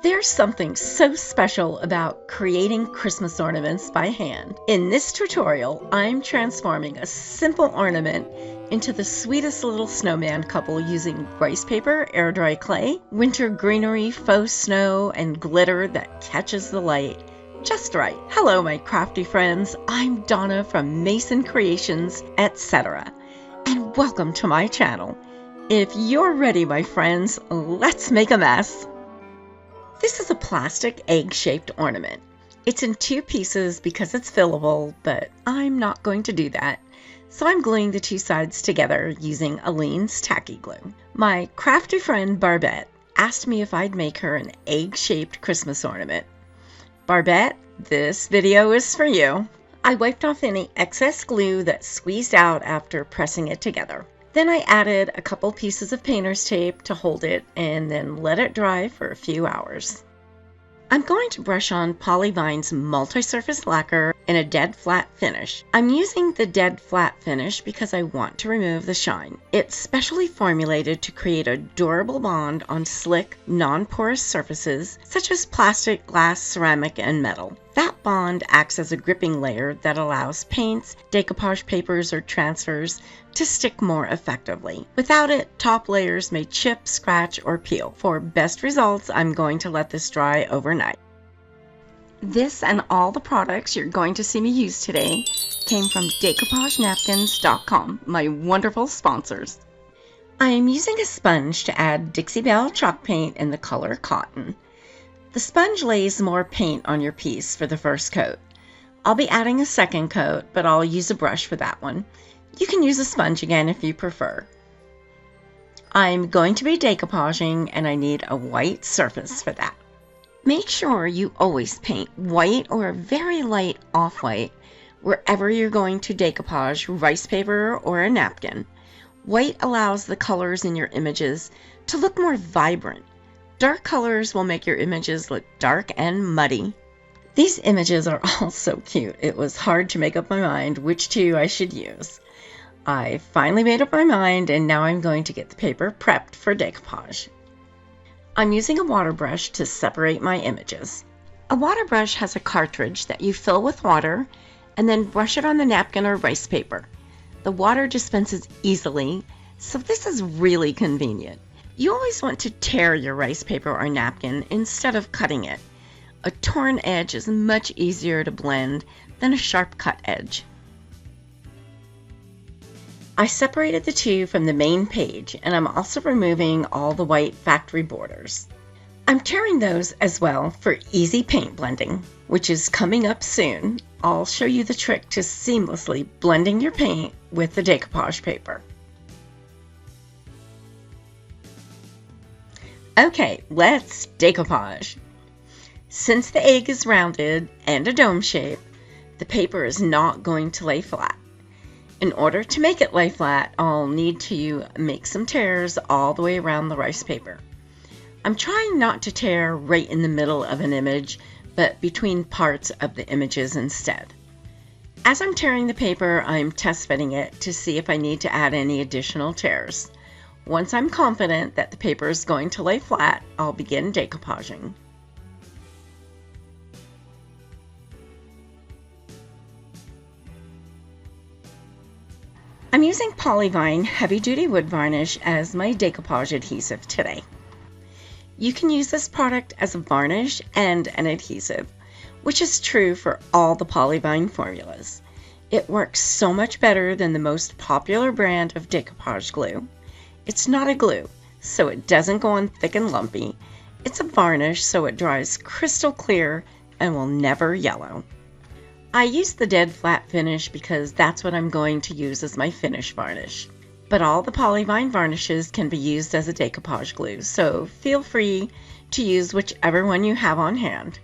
There's something so special about creating Christmas ornaments by hand. In this tutorial, I'm transforming a simple ornament into the sweetest little snowman couple using rice paper, air dry clay, winter greenery, faux snow, and glitter that catches the light just right. Hello, my crafty friends. I'm Donna from Mason Creations, etc. And welcome to my channel. If you're ready, my friends, let's make a mess. This is a plastic egg-shaped ornament. It's in two pieces because it's fillable, but I'm not going to do that. So I'm gluing the two sides together using Aleene's tacky glue. My crafty friend Barbette asked me if I'd make her an egg-shaped Christmas ornament. Barbette, this video is for you. I wiped off any excess glue that squeezed out after pressing it together. Then I added a couple pieces of painter's tape to hold it and then let it dry for a few hours. I'm going to brush on Polyvine's multi-surface lacquer in a dead flat finish. I'm using the dead flat finish because I want to remove the shine. It's specially formulated to create a durable bond on slick, non-porous surfaces such as plastic, glass, ceramic, and metal. That bond acts as a gripping layer that allows paints, decoupage papers, or transfers to stick more effectively. Without it, top layers may chip, scratch, or peel. For best results, I'm going to let this dry overnight. This and all the products you're going to see me use today came from decoupagenapkins.com, my wonderful sponsors. I am using a sponge to add Dixie Belle chalk paint in the color cotton. The sponge lays more paint on your piece for the first coat. I'll be adding a second coat, but I'll use a brush for that one. You can use a sponge again if you prefer. I'm going to be decoupaging and I need a white surface for that. Make sure you always paint white or a very light off-white wherever you're going to decoupage rice paper or a napkin. White allows the colors in your images to look more vibrant. Dark colors will make your images look dark and muddy. These images are all so cute. It was hard to make up my mind which two I should use. I finally made up my mind and now I'm going to get the paper prepped for decoupage. I'm using a water brush to separate my images. A water brush has a cartridge that you fill with water and then brush it on the napkin or rice paper. The water dispenses easily, so this is really convenient. You always want to tear your rice paper or napkin instead of cutting it. A torn edge is much easier to blend than a sharp cut edge. I separated the two from the main page, and I'm also removing all the white factory borders. I'm tearing those as well for easy paint blending, which is coming up soon. I'll show you the trick to seamlessly blending your paint with the decoupage paper. Okay, let's decoupage. Since the egg is rounded and a dome shape, the paper is not going to lay flat. In order to make it lay flat, I'll need to make some tears all the way around the rice paper. I'm trying not to tear right in the middle of an image, but between parts of the images instead. As I'm tearing the paper, I'm test fitting it to see if I need to add any additional tears. Once I'm confident that the paper is going to lay flat, I'll begin decoupaging. I'm using Polyvine Heavy Duty Wood Varnish as my decoupage adhesive today. You can use this product as a varnish and an adhesive, which is true for all the Polyvine formulas. It works so much better than the most popular brand of decoupage glue. It's not a glue, so it doesn't go on thick and lumpy. It's a varnish, so it dries crystal clear and will never yellow. I used the dead flat finish because that's what I'm going to use as my finish varnish. But all the Polyvine varnishes can be used as a decoupage glue, so feel free to use whichever one you have on hand.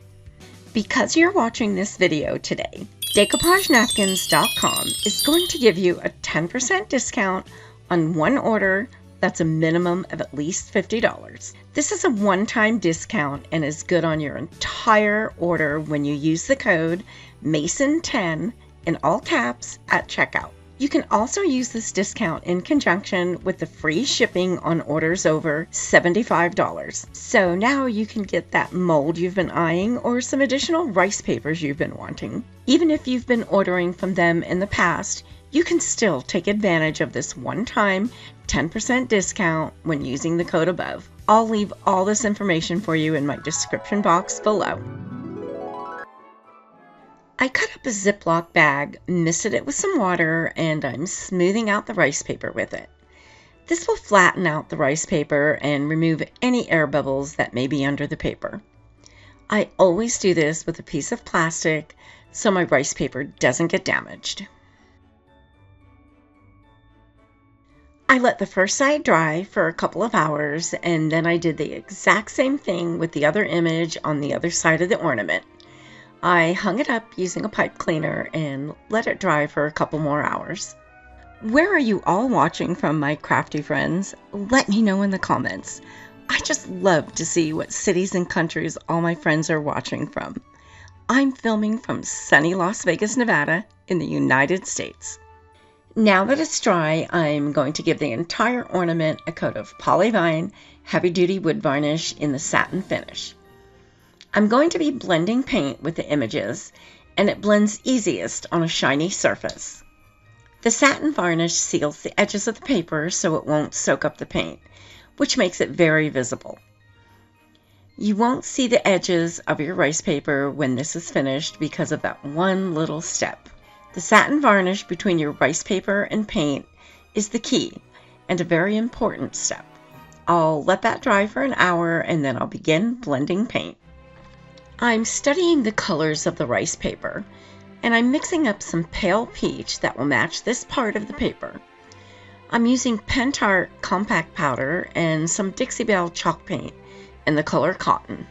Because you're watching this video today, decoupagenapkins.com is going to give you a 10% discount on one order that's a minimum of at least $50. This is a one-time discount and is good on your entire order when you use the code MASON10 in all caps at checkout. You can also use this discount in conjunction with the free shipping on orders over $75. So now you can get that mold you've been eyeing or some additional rice papers you've been wanting. Even if you've been ordering from them in the past, you can still take advantage of this one-time 10% discount when using the code above. I'll leave all this information for you in my description box below. I cut up a Ziploc bag, misted it with some water, and I'm smoothing out the rice paper with it. This will flatten out the rice paper and remove any air bubbles that may be under the paper. I always do this with a piece of plastic so my rice paper doesn't get damaged. I let the first side dry for a couple of hours, and then I did the exact same thing with the other image on the other side of the ornament. I hung it up using a pipe cleaner and let it dry for a couple more hours. Where are you all watching from, my crafty friends? Let me know in the comments. I just love to see what cities and countries all my friends are watching from. I'm filming from sunny Las Vegas, Nevada in the United States. Now that it's dry, I'm going to give the entire ornament a coat of polyvine heavy-duty wood varnish in the satin finish. I'm going to be blending paint with the images, and it blends easiest on a shiny surface. The satin varnish seals the edges of the paper so it won't soak up the paint, which makes it very visible. You won't see the edges of your rice paper when this is finished because of that one little step. The satin varnish between your rice paper and paint is the key and a very important step. I'll let that dry for an hour and then I'll begin blending paint. I'm studying the colors of the rice paper, and I'm mixing up some pale peach that will match this part of the paper. I'm using Pentart compact powder and some Dixie Belle chalk paint in the color cotton.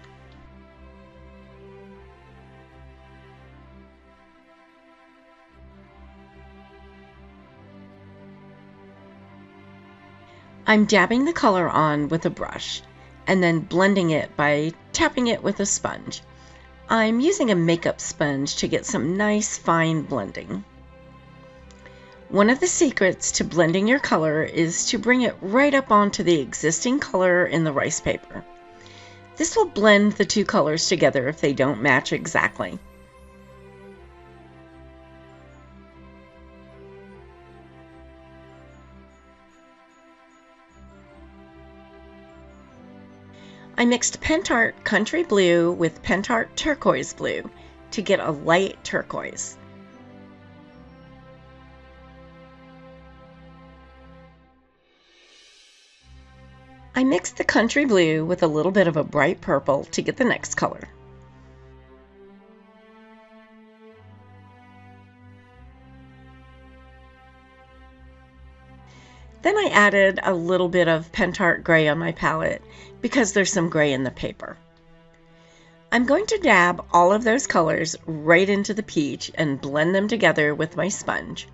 I'm dabbing the color on with a brush and then blending it by tapping it with a sponge. I'm using a makeup sponge to get some nice fine blending. One of the secrets to blending your color is to bring it right up onto the existing color in the rice paper. This will blend the two colors together if they don't match exactly. I mixed Pentart Country Blue with Pentart Turquoise Blue to get a light turquoise. I mixed the Country Blue with a little bit of a bright purple to get the next color. Then I added a little bit of Pentart Gray on my palette because there's some gray in the paper. I'm going to dab all of those colors right into the peach and blend them together with my sponge.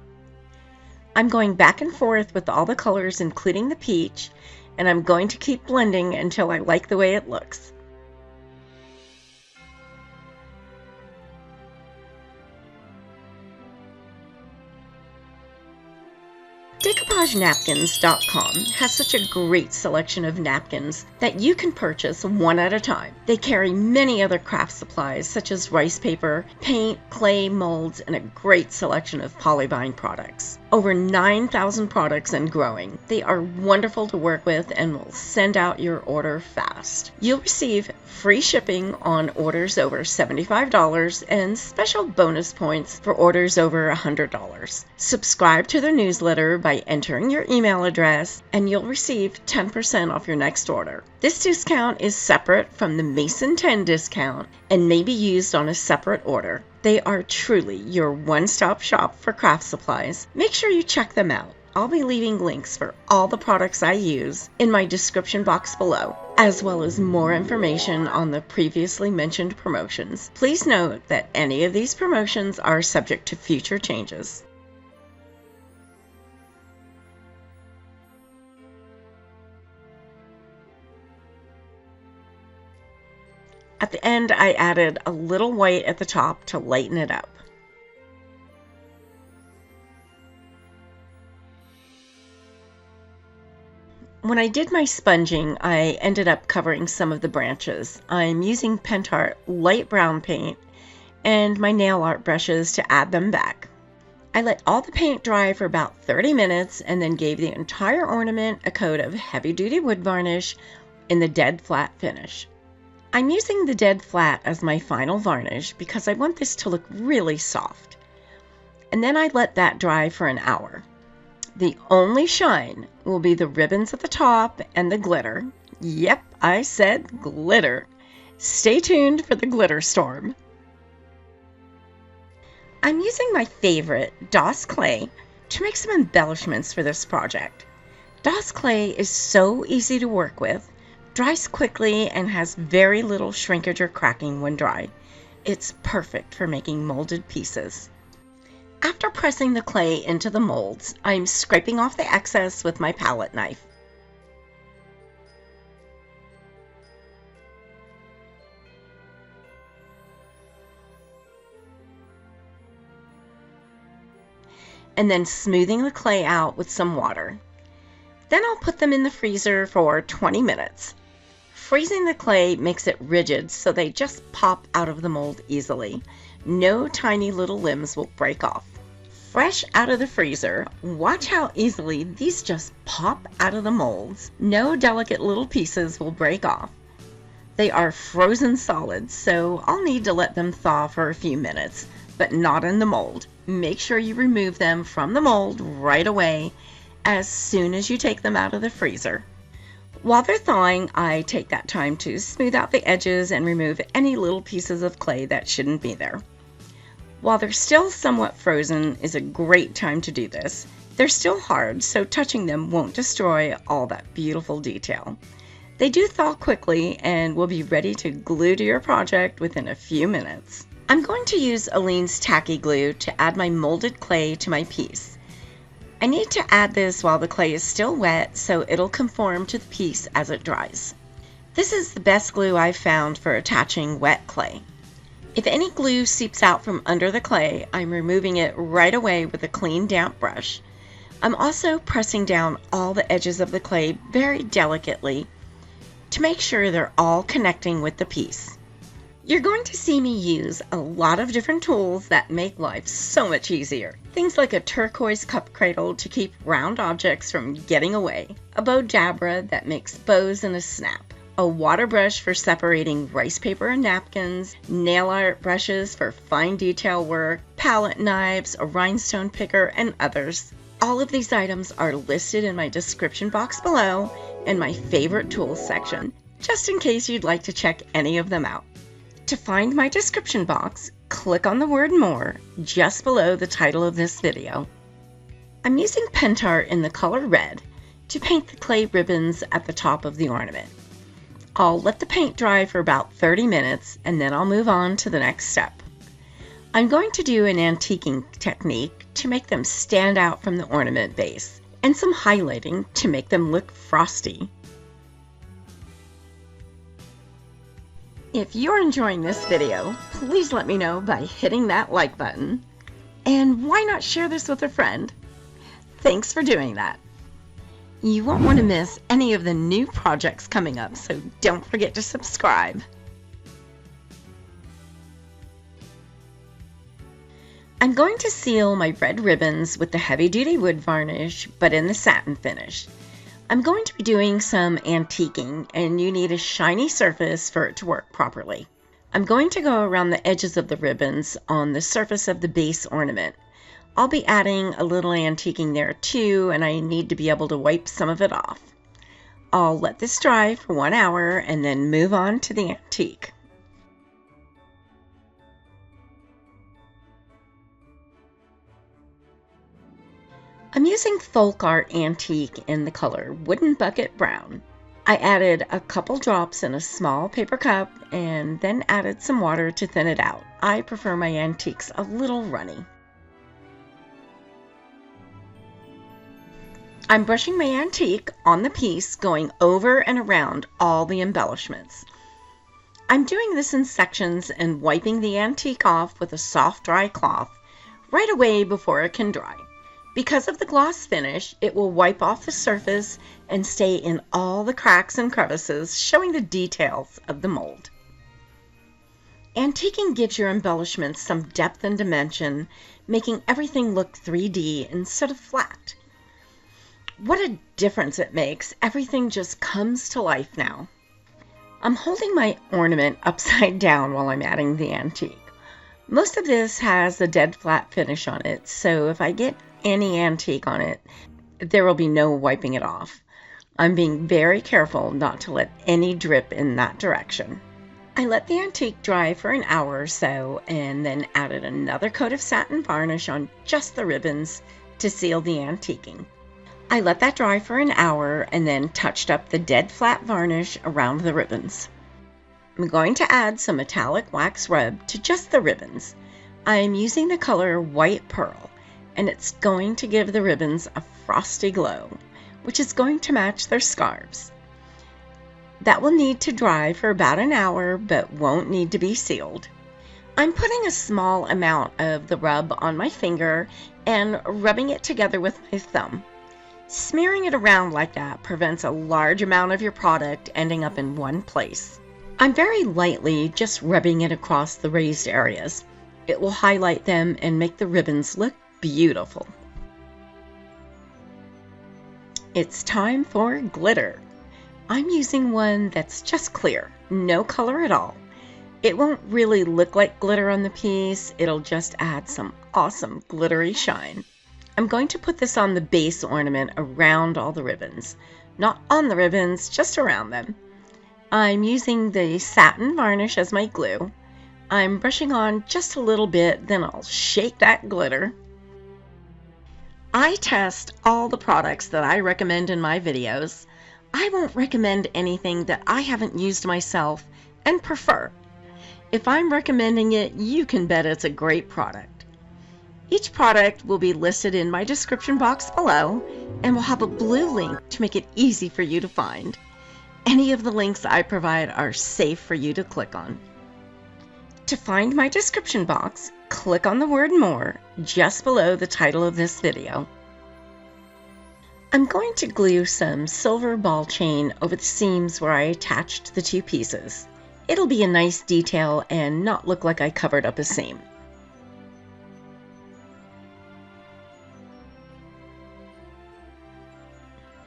I'm going back and forth with all the colors including the peach, and I'm going to keep blending until I like the way it looks. DecoupageNapkins.com has such a great selection of napkins that you can purchase one at a time. They carry many other craft supplies such as rice paper, paint, clay, molds, and a great selection of polyvine products. Over 9,000 products and growing. They are wonderful to work with and will send out your order fast. You'll receive free shipping on orders over $75 and special bonus points for orders over $100. Subscribe to their newsletter by entering your email address and you'll receive 10% off your next order. This discount is separate from the Mason 10 discount and may be used on a separate order. They are truly your one-stop shop for craft supplies. Make sure you check them out. I'll be leaving links for all the products I use in my description box below, as well as more information on the previously mentioned promotions. Please note that any of these promotions are subject to future changes. At the end, I added a little white at the top to lighten it up. When I did my sponging, I ended up covering some of the branches. I'm using Pentart light brown paint and my nail art brushes to add them back. I let all the paint dry for about 30 minutes and then gave the entire ornament a coat of heavy-duty wood varnish in the dead flat finish. I'm using the dead flat as my final varnish because I want this to look really soft. And then I let that dry for an hour. The only shine will be the ribbons at the top and the glitter. Yep, I said glitter. Stay tuned for the glitter storm. I'm using my favorite Doss clay to make some embellishments for this project. Doss clay is so easy to work with, dries quickly, and has very little shrinkage or cracking when dry. It's perfect for making molded pieces. After pressing the clay into the molds, I'm scraping off the excess with my palette knife. And then smoothing the clay out with some water. Then I'll put them in the freezer for 20 minutes. Freezing the clay makes it rigid so they just pop out of the mold easily. No tiny little limbs will break off. Fresh out of the freezer, watch how easily these just pop out of the molds. No delicate little pieces will break off. They are frozen solids, so I'll need to let them thaw for a few minutes, but not in the mold. Make sure you remove them from the mold right away as soon as you take them out of the freezer. While they're thawing, I take that time to smooth out the edges and remove any little pieces of clay that shouldn't be there. While they're still somewhat frozen is a great time to do this. They're still hard, so touching them won't destroy all that beautiful detail. They do thaw quickly and will be ready to glue to your project within a few minutes. I'm going to use Aleene's tacky glue to add my molded clay to my piece. I need to add this while the clay is still wet so it'll conform to the piece as it dries. This is the best glue I've found for attaching wet clay. If any glue seeps out from under the clay, I'm removing it right away with a clean, damp brush. I'm also pressing down all the edges of the clay very delicately to make sure they're all connecting with the piece. You're going to see me use a lot of different tools that make life so much easier. Things like a turquoise cup cradle to keep round objects from getting away, a bow dabra that makes bows in a snap, a water brush for separating rice paper and napkins, nail art brushes for fine detail work, palette knives, a rhinestone picker, and others. All of these items are listed in my description box below and my favorite tools section, just in case you'd like to check any of them out. To find my description box, click on the word More just below the title of this video. I'm using Pentart in the color red to paint the clay ribbons at the top of the ornament. I'll let the paint dry for about 30 minutes and then I'll move on to the next step. I'm going to do an antiquing technique to make them stand out from the ornament base and some highlighting to make them look frosty. If you're enjoying this video, please let me know by hitting that like button. And why not share this with a friend? Thanks for doing that. You won't want to miss any of the new projects coming up, so don't forget to subscribe. I'm going to seal my red ribbons with the heavy-duty wood varnish, but in the satin finish. I'm going to be doing some antiquing, and you need a shiny surface for it to work properly. I'm going to go around the edges of the ribbons on the surface of the base ornament. I'll be adding a little antiquing there too, and I need to be able to wipe some of it off. I'll let this dry for 1 hour and then move on to the antique. I'm using Folk Art Antique in the color Wooden Bucket Brown. I added a couple drops in a small paper cup and then added some water to thin it out. I prefer my antiques a little runny. I'm brushing my antique on the piece, going over and around all the embellishments. I'm doing this in sections and wiping the antique off with a soft dry cloth right away before it can dry. Because of the gloss finish, it will wipe off the surface and stay in all the cracks and crevices, showing the details of the mold. Antiquing gives your embellishments some depth and dimension, making everything look 3D instead of flat. What a difference it makes. Everything just comes to life now. I'm holding my ornament upside down while I'm adding the antique. Most of this has the dead flat finish on it, so if I get any antique on it, there will be no wiping it off. I'm being very careful not to let any drip in that direction. I let the antique dry for an hour or so and then added another coat of satin varnish on just the ribbons to seal the antiquing. I let that dry for an hour and then touched up the dead flat varnish around the ribbons. I'm going to add some metallic wax rub to just the ribbons. I am using the color White Pearl, and it's going to give the ribbons a frosty glow, which is going to match their scarves. That will need to dry for about an hour, but won't need to be sealed. I'm putting a small amount of the rub on my finger and rubbing it together with my thumb. Smearing it around like that prevents a large amount of your product ending up in one place. I'm very lightly just rubbing it across the raised areas. It will highlight them and make the ribbons look beautiful. It's time for glitter. I'm using one that's just clear, no color at all. It won't really look like glitter on the piece, it'll just add some awesome glittery shine. I'm going to put this on the base ornament around all the ribbons. Not on the ribbons, just around them. I'm using the satin varnish as my glue. I'm brushing on just a little bit, then I'll shake that glitter. I test all the products that I recommend in my videos. I won't recommend anything that I haven't used myself and prefer. If I'm recommending it, you can bet it's a great product. Each product will be listed in my description box below and will have a blue link to make it easy for you to find. Any of the links I provide are safe for you to click on. To find my description box, click on the word More just below the title of this video. I'm going to glue some silver ball chain over the seams where I attached the two pieces. It'll be a nice detail and not look like I covered up a seam.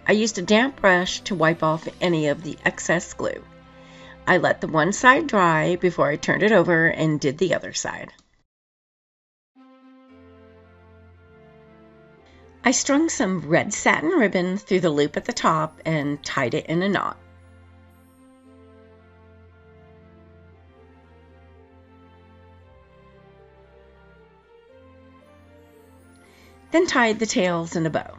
I used a damp brush to wipe off any of the excess glue. I let the one side dry before I turned it over and did the other side. I strung some red satin ribbon through the loop at the top and tied it in a knot. Then tied the tails in a bow.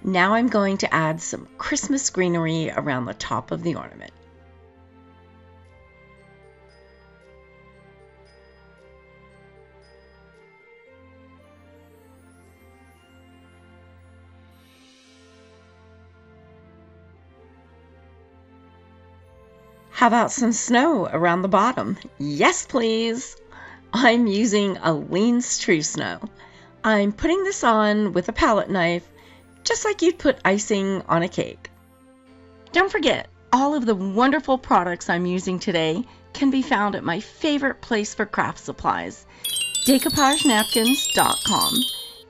Now I'm going to add some Christmas greenery around the top of the ornament. How about some snow around the bottom? Yes, please! I'm using a Lean's True Snow. I'm putting this on with a palette knife, just like you'd put icing on a cake. Don't forget, all of the wonderful products I'm using can be found at my favorite place for craft supplies, decoupagenapkins.com,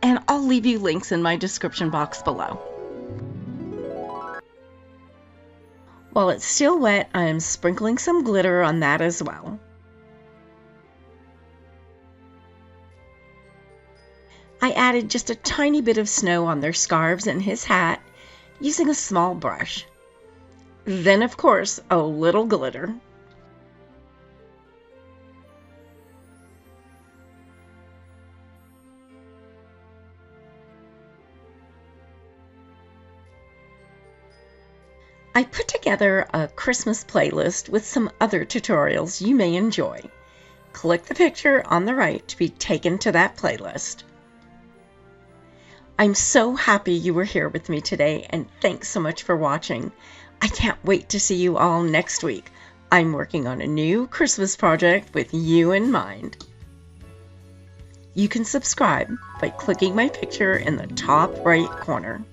and I'll leave you links in my description box below. While it's still wet, I am sprinkling some glitter on that as well. I added just a tiny bit of snow on their scarves and his hat using a small brush. Then, of course, a little glitter. I put together a Christmas playlist with some other tutorials you may enjoy. Click the picture on the right to be taken to that playlist. I'm so happy you were here with me today, and thanks so much for watching. I can't wait to see you all next week. I'm working on a new Christmas project with you in mind. You can subscribe by clicking my picture in the top right corner.